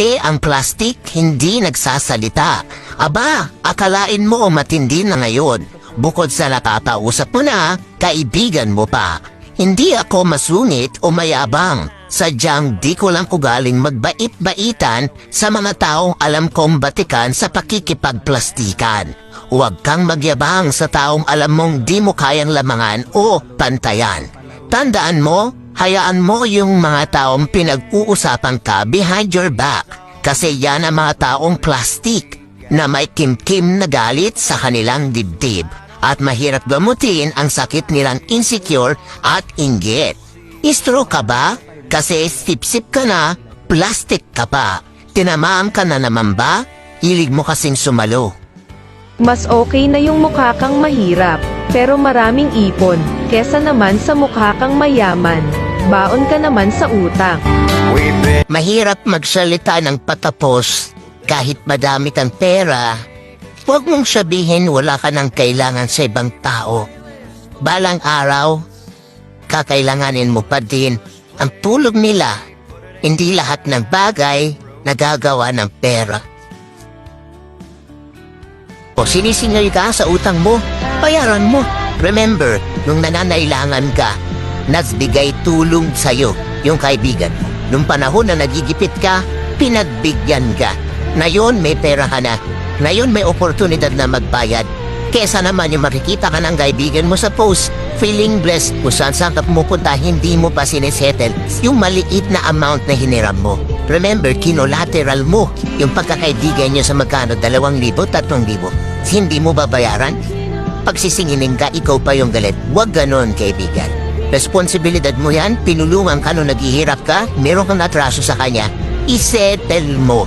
Dati ang plastic hindi nagsasalita. Aba, akalain mo matindi na ngayon. Bukod sa nakakausap mo na, kaibigan mo pa. Hindi ako masungit o mayabang. Sadyang di ko lang ugaling magbait-baitan sa mga taong alam kong batikan sa pakikipagplastikan. Huwag kang magyabang sa taong alam mong di mo kayang lamangan o pantayan. Tandaan mo, hayaan mo yung mga taong pinag-uusapan ka behind your back. Kasi yan ang mga taong plastic na may kim-kim na galit sa kanilang dibdib. At mahirap gamutin ang sakit nilang insecure at inggit. Istro ka ba? Kasi sip-sip ka na, plastic ka pa. Tinamaan ka na naman ba? Hilig mo kasing sumalo. Mas okay na yung mukha kang mahirap, pero maraming ipon, kesa naman sa mukha kang mayaman. Baon ka naman sa utang. Mahirap magsalita ng patapos kahit madami kang pera. Huwag mong sabihin wala ka ng kailangan sa ibang tao. Balang araw, kakailanganin mo pa din ang tulog nila. Hindi lahat ng bagay nagagawa ng pera. O sinisingay ka sa utang mo, bayaran mo. Remember, nung nananailangan ka, nagbigay tulong sa'yo yung kaibigan. Nung panahon na nagigipit ka, pinagbigyan ka. Ngayon may pera ka na. Ngayon may oportunidad na magbayad. Kesa naman yung makikita ka ng kaibigan mo sa post, feeling blessed kung saan ka pumupunta, hindi mo pa sinesettle yung maliit na amount na hiniram mo. Remember, kinolateral mo yung pagkakaibigan nyo sa magkano, 2,000, 3,000. Hindi mo babayaran? Pagsisingilin ka, ikaw pa yung galit. Huwag ganon, kaibigan. Responsibilidad mo yan, pinulungan ka nung naghihirap ka, meron kang atraso sa kanya, isettle mo.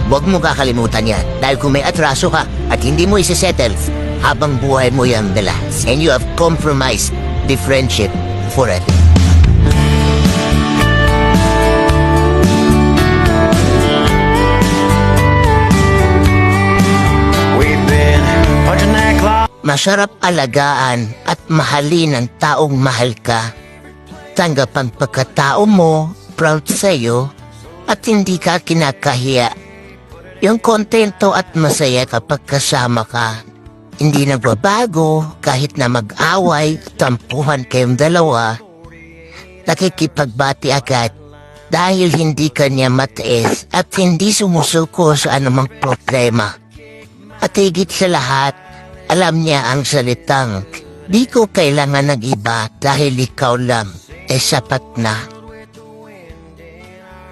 Huwag mo kakalimutan yan, dahil kung may atraso ka at hindi mo isisettle, habang buhay mo yung dala. And you have compromised the friendship forever. Masarap alagaan at mahalin ang taong mahal ka. Tanggap ang pagkatao mo, proud sa'yo, at hindi ka kinakahiya. Yung kontento at masaya kapag kasama ka. Hindi nagbabago kahit na mag-away, tampuhan kayong dalawa. Nakikipagbati agad dahil hindi kanya matiis at hindi sumusuko sa anumang problema. At higit sa lahat, alam niya ang salitang, di ko kailangan ng iba dahil ikaw lang, sapat na.